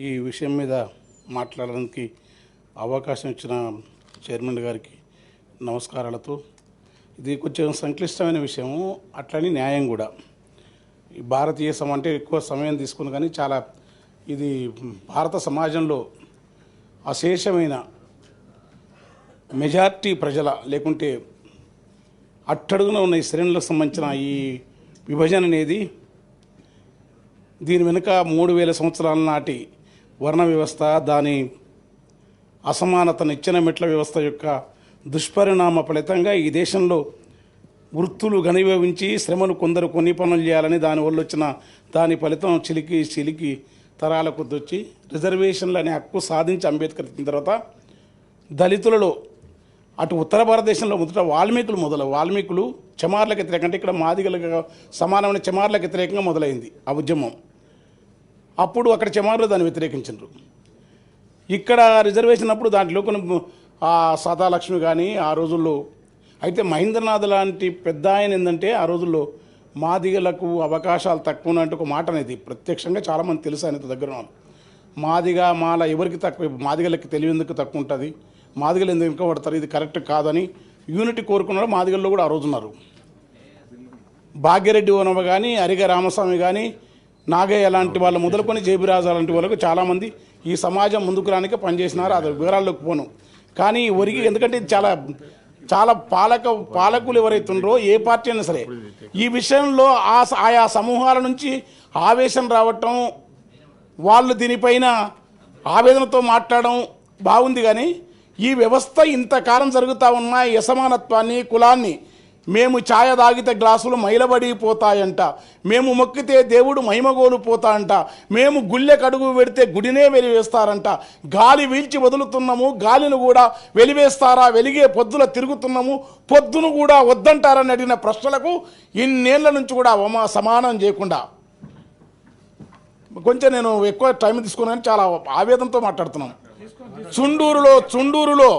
ఈ విషయం మీద మాట్లాడడానికి అవకాశం ఇచ్చిన చైర్మన్ గారికి నమస్కారాలతో, ఇది కొంచెం సంక్లిష్టమైన విషయము, అట్లని న్యాయం కూడా. ఈ భారతీయ అంటే ఎక్కువ సమయం తీసుకుని, కానీ చాలా ఇది భారత సమాజంలో అశేషమైన మెజార్టీ ప్రజల లేకుంటే అట్టడుగున ఉన్న ఈ శ్రేణులకు సంబంధించిన ఈ విభజన అనేది, దీని వెనుక 3000 సంవత్సరాల నాటి వర్ణ వ్యవస్థ, దాని అసమానత నిచ్చెన మెట్ల వ్యవస్థ యొక్క దుష్పరిణామ ఫలితంగా ఈ దేశంలో వృత్తులు ఘనీభవించి శ్రమను కొందరు కొన్ని పనులు చేయాలని దానివల్ల వచ్చిన దాని ఫలితం చిలికి తరాల కొద్దొచ్చి రిజర్వేషన్లు అనే హక్కు సాధించి అంబేద్కర్ ఇచ్చిన తర్వాత దళితులలో అటు ఉత్తర భారతదేశంలో మొదట వాల్మీకులు చమార్లకు వ్యతిరేకంగా, అంటే ఇక్కడ మాదిగలకు సమానమైన చమార్లకు వ్యతిరేకంగా మొదలైంది ఆ ఉద్యమం. అప్పుడు అక్కడ చమార్లు దాన్ని వ్యతిరేకించారు. ఇక్కడ రిజర్వేషన్ అప్పుడు దాంట్లో కొన్ని సదాలక్ష్మి కానీ ఆ రోజుల్లో, అయితే మహేంద్రనాథ్ లాంటి పెద్ద ఆయన ఏంటంటే ఆ రోజుల్లో మాదిగలకు అవకాశాలు తక్కువ ఉన్నట్టు ఒక మాట అనేది ప్రత్యక్షంగా చాలామంది తెలుసు ఆయన దగ్గర. మాల ఎవరికి తక్కువ, మాదిగలకి తెలివేందుకు తక్కువ ఉంటుంది, మాదిగలు ఎందుకు వెనుకబడతారు, ఇది కరెక్ట్ కాదని యూనిటీ కోరుకున్నారు. మాదిగల్లో కూడా ఆ రోజు ఉన్నారు. భాగ్యరెడ్డి ఓనమ కానీ, అరిగ రామస్వామి కానీ, నాగయ్య లాంటి వాళ్ళు మొదలుకొని జేబిరాజు లాంటి వాళ్ళకు చాలామంది ఈ సమాజం ముందుకు రానికే పనిచేసినారు. అది వివరాల్లోకి పోను. కానీ ఒరిగి, ఎందుకంటే చాలా పాలకులు ఎవరైతే ఉన్నారో ఏ పార్టీ అయినా సరే ఈ విషయంలో ఆయా సమూహాల నుంచి ఆవేశం రావటం, వాళ్ళు దీనిపైన ఆవేదనతో మాట్లాడడం బాగుంది. కానీ ఈ వ్యవస్థ ఇంతకాలం జరుగుతూ ఉన్న ఈ అసమానత్వాన్ని, కులాన్ని, మేము ఛాయ తాగితే గ్లాసులు మైలబడిపోతాయంట, మేము మొక్కితే దేవుడు మహిమగోలు పోతాయంట, మేము గుళ్ళె కడుగు పెడితే గుడినే వెలివేస్తారంట, గాలి వీల్చి వదులుతున్నాము గాలిని కూడా వెలివేస్తారా, వెలిగే పొద్దుల తిరుగుతున్నాము పొద్దును కూడా వద్దంటారని అడిగిన ప్రశ్నలకు ఇన్నేళ్ల నుంచి కూడా సమానం చేయకుండా, కొంచెం నేను ఎక్కువ టైం తీసుకున్నాను, చాలా ఆవేదనతో మాట్లాడుతున్నాను. చుండూరులో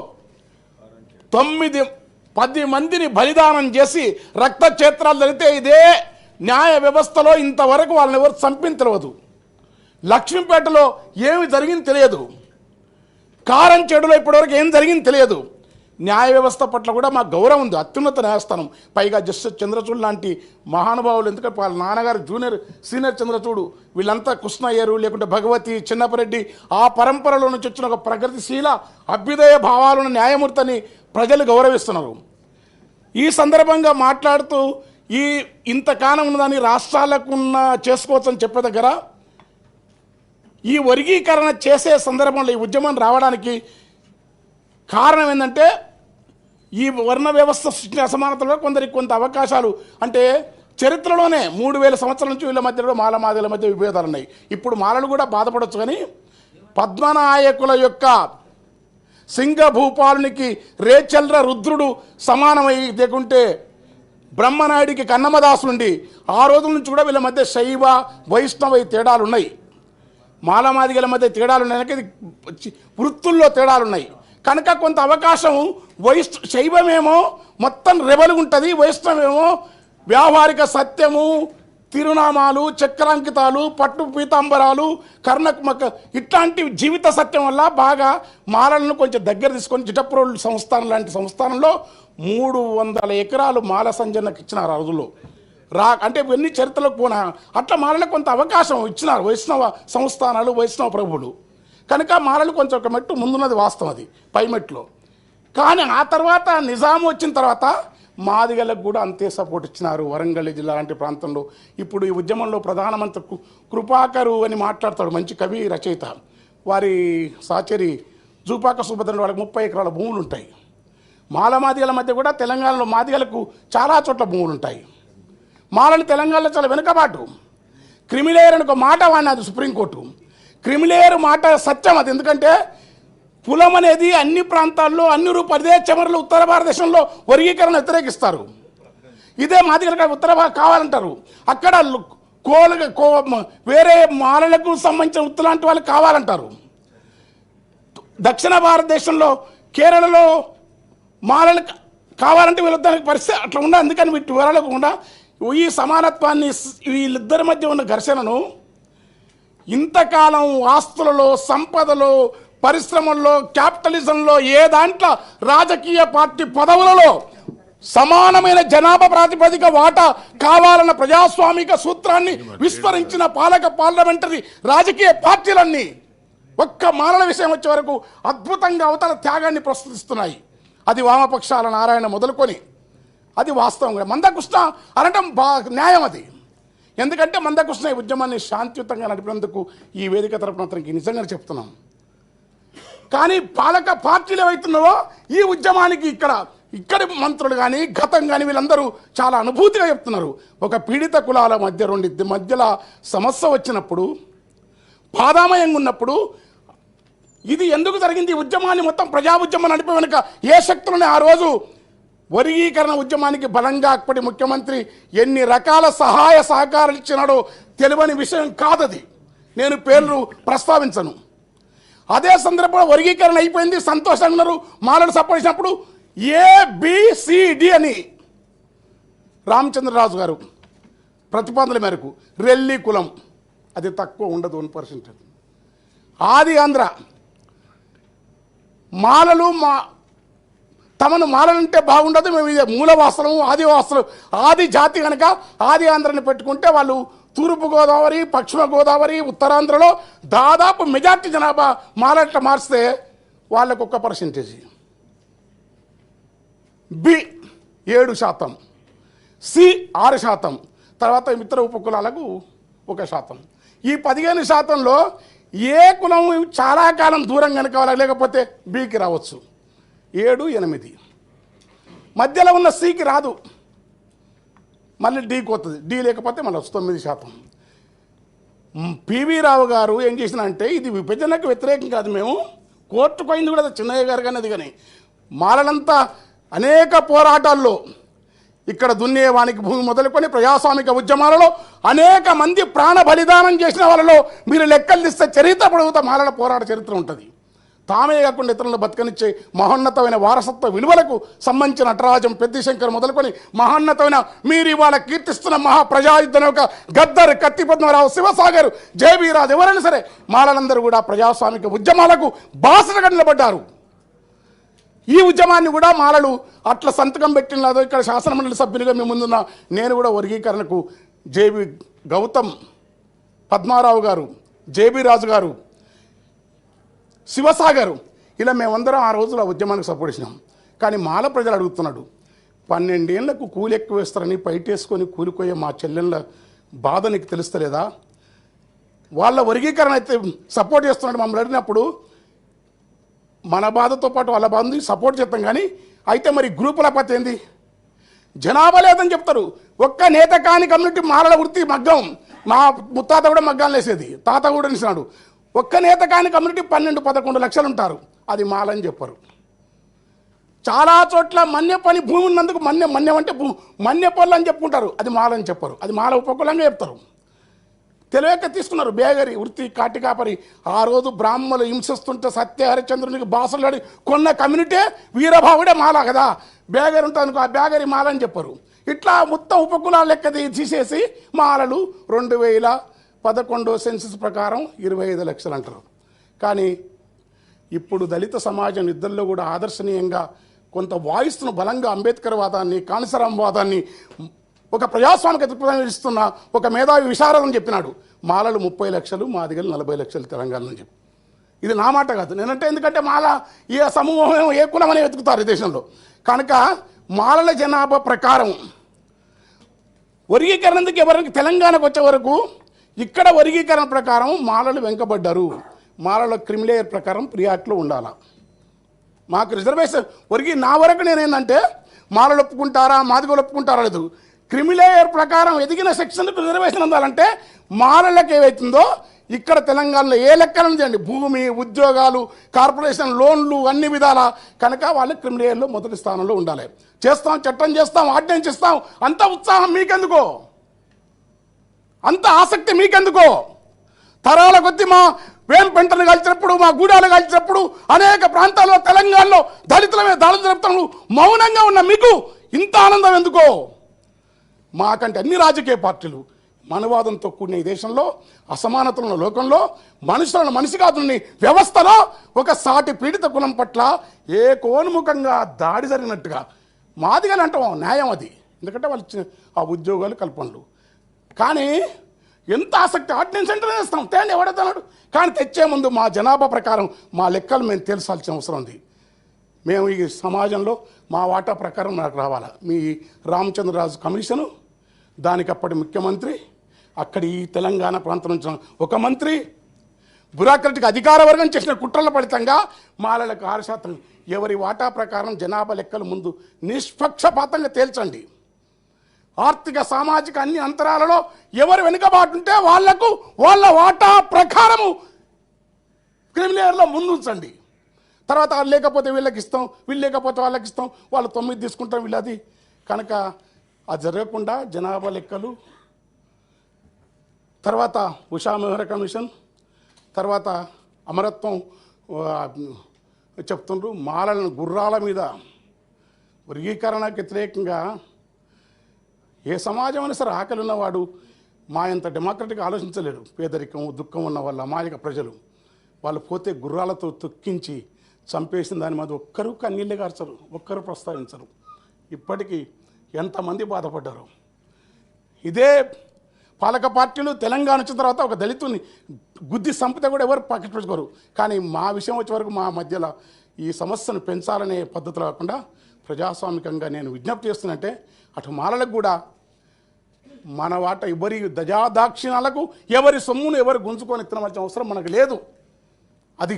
9-10 మందిని బలిదానం చేసి రక్త క్షేత్రాలు జరిగితే ఇదే న్యాయ వ్యవస్థలో ఇంతవరకు వాళ్ళని ఎవరు చంపిన తెలియదు. లక్ష్మీపేటలో ఏమి జరిగింది తెలియదు. కారంచేడులో ఇప్పటివరకు ఏం జరిగింది తెలియదు. న్యాయ వ్యవస్థ పట్ల కూడా మాకు గౌరవం ఉంది, అత్యున్నత న్యాయస్థానం. పైగా జస్టిస్ చంద్రచూడ్ లాంటి మహానుభావులు, ఎందుకంటే వాళ్ళ నాన్నగారు సీనియర్ చంద్రచూడు, వీళ్ళంతా కృష్ణయ్యరు, లేకుంటే భగవతి, చిన్నపరెడ్డి, ఆ పరంపరలో నుంచి వచ్చిన ఒక ప్రగతిశీల అభ్యుదయ భావాలున్న న్యాయమూర్తిని ప్రజలు గౌరవిస్తున్నారు. ఈ సందర్భంగా మాట్లాడుతూ ఈ ఇంతకాలం ఉన్నదాన్ని రాష్ట్రాలకున్న చేసుకోవచ్చని చెప్పే దగ్గర ఈ వర్గీకరణ చేసే సందర్భంలో ఈ ఉద్యమం రావడానికి కారణం ఏంటంటే ఈ వర్ణ వ్యవస్థ సృష్టి అసమానతలో కొందరికి కొంత అవకాశాలు, అంటే చరిత్రలోనే 3000 సంవత్సరాల నుంచి వీళ్ళ మధ్యలో మాదిగల మధ్య విభేదాలు ఉన్నాయి. ఇప్పుడు మాలలు కూడా బాధపడవచ్చు. కానీ పద్మనాయకుల యొక్క సింగభూపాలునికి రేచల్ర రుద్రుడు సమానమై లేకుంటే బ్రహ్మనాయుడికి కన్నమదాసులుండి ఆ రోజుల నుంచి కూడా వీళ్ళ మధ్య శైవ వైష్ణవ తేడాలు ఉన్నాయి. మాదిగల మధ్య తేడాలు ఉన్నాయి, వృత్తుల్లో తేడాలు ఉన్నాయి. కనుక కొంత అవకాశం శైవమేమో మొత్తం రెబలుగా ఉంటుంది, వైష్ణవేమో వ్యావహారిక సత్యము, తిరునామాలు, చక్రాంకితాలు, పట్టు పీతాంబరాలు, కర్ణకుమక ఇట్లాంటి జీవిత సత్యం వల్ల బాగా మాలలను కొంచెం దగ్గర తీసుకొని జిటప్రోలు సంస్థానం లాంటి సంస్థానంలో 300 ఎకరాలు మాల సంజనకు ఇచ్చినారు ఆ రోజుల్లో. అంటే ఇవన్నీ చరిత్రలకు పోనా అట్లా మాలలకు కొంత అవకాశం ఇచ్చినారు వైష్ణవ సంస్థానాలు, వైష్ణవ ప్రభువులు. కనుక మాలలు కొంచెం ఒక మెట్టు ముందున్నది వాస్తవం, అది పై మెట్లో. కానీ ఆ తర్వాత నిజాం వచ్చిన తర్వాత మాదిగలకు కూడా అంతే సపోర్ట్ ఇచ్చినారు. వరంగల్ జిల్లా లాంటి ప్రాంతంలో ఇప్పుడు ఈ ఉద్యమంలో ప్రధానమంత్రి కృపాకరు అని మాట్లాడతాడు, మంచి కవి రచయిత. వారి సాచరి జూపాక సుభద్ర, వాళ్ళకి 30 ఎకరాల భూములు ఉంటాయి. మాదిగల మధ్య కూడా తెలంగాణలో మాదిగలకు చాలా చోట్ల భూములు ఉంటాయి. మాలని తెలంగాణలో చాలా వెనుకబాటు. క్రిమిలేయర్ అని ఒక మాట వాడినది సుప్రీంకోర్టు. క్రిమిలేయర్ మాట సత్యం అది, ఎందుకంటే కులం అనేది అన్ని ప్రాంతాల్లో అన్ని అదే చెమరలు ఉత్తర భారతదేశంలో వర్గీకరణ వ్యతిరేకిస్తారు. ఇదే మాదిగలకు ఉత్తర కావాలంటారు. అక్కడ వేరే మాలలకు సంబంధించిన ఉత్తలాంటి వాళ్ళు కావాలంటారు. దక్షిణ భారతదేశంలో కేరళలో మాలలు కావాలంటే వీళ్ళొద్దానికి పరిస్థితి అట్లా ఉండాలి. అందుకని వీటి వివరాలకు కూడా ఈ సమానత్వాన్ని, వీళ్ళిద్దరి మధ్య ఉన్న ఘర్షణను ఇంతకాలం ఆస్తులలో, సంపదలో, పరిశ్రమల్లో, క్యాపిటలిజంలో, ఏ దాంట్లో రాజకీయ పార్టీ పదవులలో సమానమైన జనాభా ప్రాతిపదిక వాటా కావాలన్న ప్రజాస్వామిక సూత్రాన్ని విస్మరించిన పాలక పార్లమెంటరీ రాజకీయ పార్టీలన్నీ ఒక్క మాలల విషయం వచ్చే వరకు అద్భుతంగా అవతల త్యాగాన్ని ప్రస్తుతిస్తున్నాయి. అది వామపక్షాల నారాయణ మొదలుకొని అది వాస్తవంగా మందకృష్ణ అనటం న్యాయం. అది ఎందుకంటే మందకృష్ణ ఈ ఉద్యమాన్ని శాంతియుతంగా నడిపినందుకు ఈ వేదిక తరపున అతనికి నిజంగా చెప్తున్నాం. కానీ పాలక పార్టీలు ఏవైతున్నావో ఈ ఉద్యమానికి ఇక్కడి మంత్రులు కానీ గతం కానీ వీళ్ళందరూ చాలా అనుభూతిగా చెప్తున్నారు. ఒక పీడిత కులాల మధ్యలో సమస్య వచ్చినప్పుడు, బాధామయంగా ఉన్నప్పుడు ఇది ఎందుకు జరిగింది? ఈ ఉద్యమాన్ని మొత్తం ప్రజా ఉద్యమం నడిపే వెనుక ఏ శక్తులని ఆ రోజు వర్గీకరణ ఉద్యమానికి బలంగా అప్పటి ముఖ్యమంత్రి ఎన్ని రకాల సహాయ సహకారాలు ఇచ్చినాడో తెలియని విషయం కాదది. నేను పేర్లు ప్రస్తావించను. అదే సందర్భంలో వర్గీకరణ అయిపోయింది, సంతోషంగా ఉన్నారు. మాలలు సపోర్ట్ చేసినప్పుడు ABCD అని రామచంద్రరాజు గారు ప్రతిపాదనల మేరకు రెల్లి కులం అది తక్కువ ఉండదు 1%. ఆది ఆంధ్ర మాలలు తమను మాలలంటే బాగుండదు, మేము ఇదే మూలవాసనం ఆదివాసులు ఆది జాతి కనుక ఆది ఆంధ్రని పెట్టుకుంటే వాళ్ళు తూర్పు గోదావరి, పశ్చిమ గోదావరి, ఉత్తరాంధ్రలో దాదాపు మెజార్టీ జనాభా మాలట్ల మార్చితే వాళ్ళకు 1%, B 7%, C 6%, తర్వాత ఇతర ఉపకులాలకు 1%. ఈ 15%లో ఏ కులం చాలా కాలం దూరం కనుక లేకపోతే Bకి రావచ్చు. 7, 8 మధ్యలో ఉన్న Cకి రాదు, మళ్ళీ Dకి వస్తుంది. D లేకపోతే మళ్ళీ 9%. పివి రావు గారు ఏం చేసినంటే ఇది విభజనకు వ్యతిరేకం కాదు, మేము కోర్టుకు అయింది కూడా చిన్నయ్య గారు కానీ అది కానీ మాలలంతా అనేక పోరాటాల్లో ఇక్కడ దున్నేవానికి భూమి మొదలుకొని ప్రజాస్వామిక ఉద్యమాలలో అనేక మంది ప్రాణ బలిదానం చేసిన వాళ్ళలో మీరు లెక్కలు తీస్తే చరిత్ర పడుగుతా మాలల పోరాట చరిత్ర ఉంటుంది. తామే కాకుండా ఇతరులను బతకనిచ్చే మహోన్నతమైన వారసత్వ విలువలకు సంబంధించిన నటరాజం, పెద్దిశంకర్ మొదలుకొని మహోన్నతమైన మీరు ఇవాళ కీర్తిస్తున్న మహాప్రజాయుద్ధం యొక్క గద్దర్, కత్తి పద్మరావు, శివసాగర్, జేబీ రాజు ఎవరైనా సరే మాలలందరూ కూడా ప్రజాస్వామిక ఉద్యమాలకు బాసటగా నిలబడ్డారు. ఈ ఉద్యమాన్ని కూడా మాలలు అట్లా సంతకం పెట్టినదో ఇక్కడ శాసనమండలి సభ్యునిగా మేము ముందున్న నేను కూడా వర్గీకరణకు జేబీ గౌతమ్, పద్మారావు గారు, జేబీ రాజు గారు, శివసాగర్ ఇలా మేమందరం ఆ రోజుల ఉద్యమానికి సపోర్ట్ చేసినాం. కానీ మాల ప్రజలు అడుగుతున్నాడు, 12 ఏళ్లకు కూలి ఎక్కువ వేస్తారని పైటేసుకొని కూలిపోయే మా చెల్లెళ్ళ బాధ నీకు తెలుస్తలేదా? వాళ్ళ వర్గీకరణ అయితే సపోర్ట్ చేస్తున్నాడు. మమ్మల్ని అడిగినప్పుడు మన బాధతో పాటు వాళ్ళ బాధని సపోర్ట్ చేస్తాం. కానీ అయితే మరి గ్రూపుల పద్ధతి ఏంది? జనాభా లేదని చెప్తారు. ఒక్క నేత కాని కమ్యూనిటీ మాలల వృత్తి మగ్గం, మా ముత్తాత కూడా మగ్గాలు వేసేది, తాత కూడా నిలిచినాడు. ఒక్క నేత కాని కమ్యూనిటీ 12-11 లక్షలు ఉంటారు, అది మాలని చెప్పరు. చాలా చోట్ల మన్య పని భూమి ఉన్నందుకు మన్యం అంటే మన్య పనులు అని చెప్పుకుంటారు, అది మాలని చెప్పరు, అది మాల ఉపకులంగా చెప్తారు. తెలియక తీసుకున్నారు. బేగరి వృత్తి కాటి కాపరి ఆ రోజు బ్రాహ్మణులు హింసిస్తుంటే సత్య హరిశ్చంద్రునికి బాసలాడి కొన్న కమ్యూనిటీ వీరభావుడే మాల కదా, బేగరి ఉంటుంది ఆ బేగరి మాల అని చెప్పరు. ఇట్లా మొత్తం ఉపకులాలు లెక్క తీసేసి మాలలు 2011 సెన్సస్ ప్రకారం 25 లక్షలు అంటారు. కానీ ఇప్పుడు దళిత సమాజం ఇద్దరిలో కూడా ఆదర్శనీయంగా కొంత వాయిస్ను బలంగా అంబేద్కర్ వాదాన్ని, కాన్సరాం వాదాన్ని, ఒక ప్రజాస్వామిక దృక్పథం ఇస్తున్న ఒక మేధావి విశారదం చెప్పినాడు. మాలలు 30 లక్షలు, మాదిగలు 40 లక్షలు తెలంగాణలో చెప్పి. ఇది నా మాట కాదు, నేనంటే ఎందుకంటే మాల ఏ సమూహం ఏ కులం అని వెతుకుతారు ఈ దేశంలో. కనుక మాలల జనాభా ప్రకారం వర్గీకరణకి ఎవరికి తెలంగాణకు వచ్చే వరకు ఇక్కడ వర్గీకరణ ప్రకారం మాలలు వెనుకబడ్డారు. మాలల క్రిమిలేయర్ ప్రకారం ప్రియాట్లో ఉండాలా, మాకు రిజర్వేషన్ నా వరకు నేనేందంటే మాలలు ఒప్పుకుంటారా మాదిగలు ఒప్పుకుంటారా లేదు, క్రిమిలేయర్ ప్రకారం ఎదిగిన సెక్షన్లకు రిజర్వేషన్ అందాలంటే మాలలకు ఏవైతుందో ఇక్కడ తెలంగాణలో ఏ లెక్కలను చేయండి, భూమి, ఉద్యోగాలు, కార్పొరేషన్ లోన్లు అన్ని విధాల కనుక వాళ్ళు క్రిమిలేయర్లో మొదటి స్థానంలో ఉండాలి. చేస్తాం, చట్టం చేస్తాం, ఆర్డినెన్స్ ఇస్తాం, అంత ఉత్సాహం మీకెందుకో, అంత ఆసక్తి మీకెందుకో? తరాల కొద్ది మా వేంపెంటను కలిసినప్పుడు, మా గూడాలు కలిసినప్పుడు అనేక ప్రాంతాల్లో తెలంగాణలో దళితుల మీద దాడులు జరుపుతాము, మౌనంగా ఉన్న మీకు ఇంత ఆనందం ఎందుకో? మాకంటే అన్ని రాజకీయ పార్టీలు మనవాదంతో కూడిన ఈ దేశంలో, అసమానతల లోకంలో మనుషులను మనిషి కాదుని వ్యవస్థలో ఒక సాటి పీడిత కులం పట్ల ఏ కోన్ముఖంగా దాడి జరిగినట్టుగా మాదిగలు అంటాం న్యాయం అది, ఎందుకంటే వాళ్ళు ఇచ్చిన ఆ ఉద్యోగాలు కల్పనలు. కానీ ఎంత ఆసక్తి ఆర్డినెన్స్ సెంటర్ వేస్తాం తేండి ఎవడతాడు, కానీ తెచ్చే ముందు మా జనాభా ప్రకారం మా లెక్కలు మేము తెలుసాల్సిన అవసరం ఉంది. మేము ఈ సమాజంలో మా వాటా ప్రకారం నాకు రావాలా. మీ రామచంద్రరాజు కమిషను, దానికి అప్పటి ముఖ్యమంత్రి, అక్కడి ఈ తెలంగాణ ప్రాంతం నుంచి ఒక మంత్రి, బ్యూరోక్రటిక్ అధికార వర్గం చేసిన కుట్రల ఫలితంగా మాలలకు 6% ఎవరి వాటా ప్రకారం జనాభా లెక్కలు ముందు నిష్పక్షపాతంగా తేల్చండి. ఆర్థిక సామాజిక అన్ని అంతరాలలో ఎవరు వెనుకబాటుంటే వాళ్లకు వాళ్ళ వాటా ప్రకారము క్రిమినల్లో ముందుంచండి. తర్వాత లేకపోతే వీళ్ళకి ఇస్తాం, వీళ్ళు లేకపోతే వాళ్ళకి ఇస్తాం, వాళ్ళు 9 తీసుకుంటాం వీళ్ళది. కనుక అది జరగకుండా జనాభా లెక్కలు, తర్వాత ఉషా మెహ్రా కమిషన్, తర్వాత అమరత్వం చెప్తుండ్రు. మాలలను గుర్రాల మీద వర్గీకరణకు వ్యతిరేకంగా ఏ సమాజం అయినా సరే ఆకలి ఉన్నవాడు మా ఇంత డెమోక్రటిక్గా ఆలోచించలేరు. పేదరికం దుఃఖం ఉన్న వాళ్ళ అమాయక ప్రజలు వాళ్ళు పోతే గుర్రాలతో తొక్కించి చంపేసిన దాని మీద ఒక్కరూ కన్నీళ్ళే గార్చరు, ఒక్కరు ప్రస్తావించరు. ఇప్పటికీ ఎంతమంది బాధపడ్డారు. ఇదే పాలక పార్టీలు తెలంగాణ వచ్చిన తర్వాత ఒక దళితుని గుద్ది సంపితే కూడా ఎవరు పాకెట్ పెట్టుకోరు. కానీ మా విషయం వచ్చే వరకు మా మధ్యలో ఈ సమస్యను పెంచాలనే పద్ధతి కాకుండా ప్రజాస్వామికంగా నేను విజ్ఞప్తి చేస్తున్నట్టే అటు మాలలకు కూడా మన వాట ఎవరి దజాదాక్షిణాలకు ఎవరి సొమ్మును ఎవరు గుంజుకొని ఎత్తనవలసిన అవసరం మనకు లేదు. అది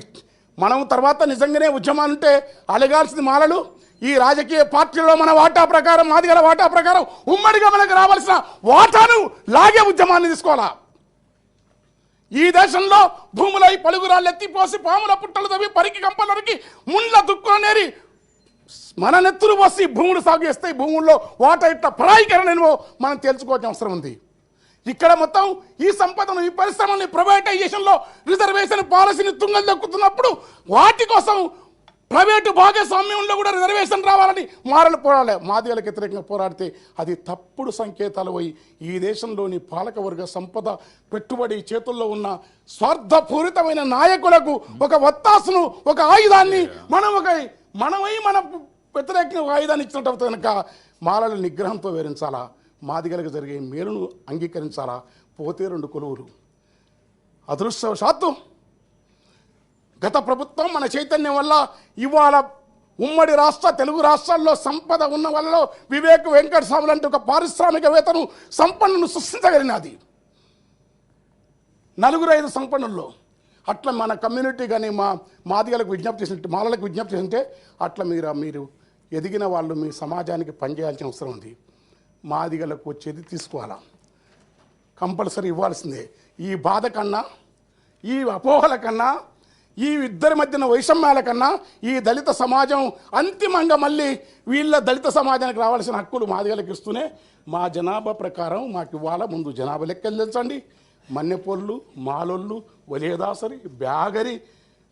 మనం తర్వాత నిజంగానే ఉద్యమాలు ఉంటే అలగాల్సింది మాలలు. ఈ రాజకీయ పార్టీలో మన వాటా ప్రకారం, మాదిగల వాటా ప్రకారం ఉమ్మడిగా మనకు రావాల్సిన వాటాను లాగే ఉద్యమాన్ని తీసుకోవాలా. ఈ దేశంలో భూములై పలుగురాళ్ళు ఎత్తిపోసి పాముల పుట్టలు తవ్వి పరికి కంపలరికి ముండ్ల దుక్కునేరి మన నెత్తురు పోసి భూములు సాగు చేస్తాయి. భూముల్లో వాటా ఇట్లా పరాయికరణను మనం తెలుసుకోవాల్సిన అవసరం ఉంది. ఇక్కడ మొత్తం ఈ సంపదను, ఈ పరిశ్రమని ప్రైవేటైజేషన్లో రిజర్వేషన్ పాలసీని తుంగలు దొక్కుతున్నప్పుడు వాటి కోసం ప్రైవేటు భాగస్వామ్యంలో కూడా రిజర్వేషన్ రావాలని మారలు పోరాడాలి. మాదిగలకు వ్యతిరేకంగా పోరాడితే అది తప్పుడు సంకేతాలు పోయి ఈ దేశంలోని పాలకవర్గ సంపద పెట్టుబడి చేతుల్లో ఉన్న స్వార్థపూరితమైన నాయకులకు ఒక వత్తాసును, ఒక ఆయుధాన్ని మనమై మన వ్యతిరేకంగా ఒక ఆయుధాన్ని ఇచ్చినట్టు అవుతుంది. కనుక మాలల నిగ్రహంతో వివరించాలా, మాదిగలకు జరిగే మేలును అంగీకరించాలా. పోతే 2 కొలువులు. అదృష్టవశాత్తు గత ప్రభుత్వం మన చైతన్యం వల్ల ఇవాళ ఉమ్మడి తెలుగు రాష్ట్రాల్లో సంపద ఉన్న వాళ్ళలో వివేక్ వెంకటస్వామి లాంటి ఒక పారిశ్రామికవేత్తను సంపన్నును సృష్టించగలిగినది. 4-5 సంపన్నుల్లో అట్లా మన కమ్యూనిటీ కానీ మాదిగలకు విజ్ఞప్తి చేసినట్టు, మాలలకు విజ్ఞప్తి చేసింటే అట్లా మీరు ఎదిగిన వాళ్ళు మీ సమాజానికి పనిచేయాల్సిన అవసరం ఉంది. మాదిగలకు వచ్చేది తీసుకోవాలా, కంపల్సరీ ఇవ్వాల్సిందే. ఈ బాధ కన్నా, ఈ అపోహల కన్నా, ఈ ఇద్దరి మధ్యన వైషమ్యాల కన్నా ఈ దళిత సమాజం అంతిమంగా మళ్ళీ వీళ్ళ దళిత సమాజానికి రావాల్సిన హక్కులు మాదిగలకు ఇస్తూనే మా జనాభా ప్రకారం మాకు ఇవ్వాల. ముందు జనాభా లెక్కలు తెలుసండి. మన్నెపోళ్ళు, మాలోళ్ళు, వలేదాసరి, బ్యాగరి,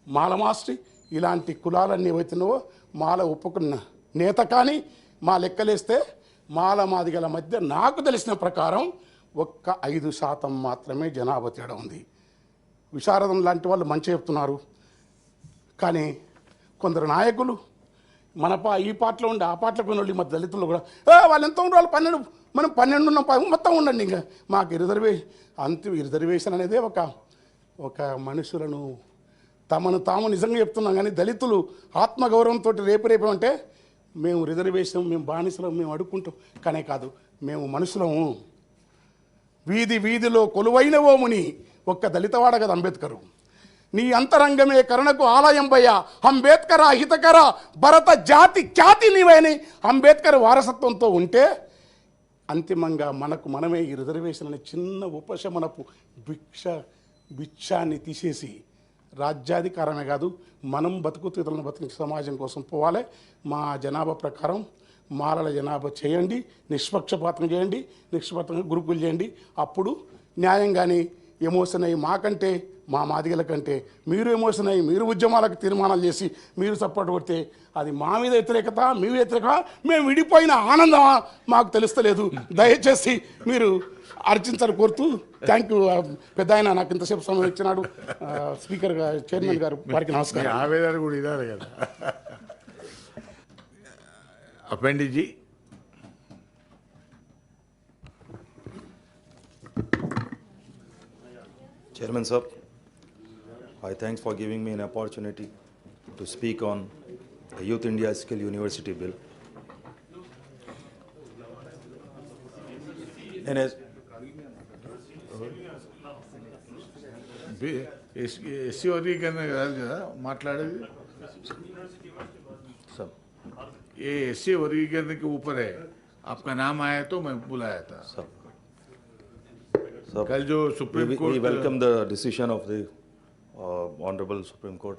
మాలమాస్ట్రి ఇలాంటి కులాలన్నీ ఏవైతున్నావో మాల ఒప్పుకున్న నేత కానీ మా లెక్కలేస్తే మాల మాదిగల మధ్య నాకు తెలిసిన ప్రకారం ఒక్క 5% మాత్రమే జనాభా తేడా ఉంది. విశారదం లాంటి వాళ్ళు మంచి చెప్తున్నారు, కానీ కొందరు నాయకులు ఈ పార్టీలో ఉండి ఆ పార్టీలో కొన్ని వాళ్ళు మా దళితులు కూడా వాళ్ళు ఎంత ఉండే వాళ్ళు 12, మనం 12 ఉన్నాం, మొత్తం ఉండండి. ఇంకా మాకు రిజర్వేషన్ అనేది ఒక మనుషులను తమను తాము నిజంగా చెప్తున్నాం. కానీ దళితులు ఆత్మగౌరవంతో రేపు అంటే మేము రిజర్వేషన్, మేము బానిసలం, మేము అడుక్కుంటాం. కానీ కాదు, మేము మనుషులము. వీధిలో కొలువైన ఓముని ఒక్క దళితవాడ కదా అంబేద్కరు. నీ అంతరంగమే కరుణకు ఆలయం భయ్య అంబేద్కర హితకర భరత జాతి ఖ్యాతి నీవని అంబేద్కర్ వారసత్వంతో ఉంటే అంతిమంగా మనమే ఈ రిజర్వేషన్ అనే చిన్న ఉపశమనపు భిక్షాన్ని తీసేసి రాజ్యాధికారమే కాదు, మనం బతుకుతీతలను బతికి సమాజం కోసం పోవాలి. మా జనాభా ప్రకారం మాలల జనాభా చేయండి, నిష్పక్షపాతం చేయండి, నిష్పక్షంగా గ్రూపులు చేయండి. అప్పుడు న్యాయంగానే ఎమోషన్ అయ్యి మాకంటే మా మాదిగల కంటే మీరు ఎమోషన్ అయ్యి మీరు ఉద్యమాలకు తీర్మానాలు చేసి మీరు సపోర్ట్ కొడితే అది మా మీద వ్యతిరేకత మీ వ్యతిరేకత మేము విడిపోయిన ఆనందమా మాకు తెలుస్తలేదు. దయచేసి మీరు అర్చించాలని కోరుతూ థ్యాంక్ యూ. పెద్ద ఆయన నాకు ఇంతసేపు సమయం ఇచ్చినాడు. స్పీకర్ గారు, చైర్మన్ గారు వారికి నమస్కారం. ఆవేదన కూడా ఇదాలి కదా. అపెండిజీ Chairman sir, I thanks for giving me an opportunity to speak on the Youth India Skill University Bill. And as SC వర్గీకరణ కాదు కదా మాట్లాడేది. sir, ये एससी वर्गीकरण के ऊपर है, आपका नाम आया तो मैं बुलाया था. sir, कल जो supreme we court welcome the decision of the Honorable Supreme Court.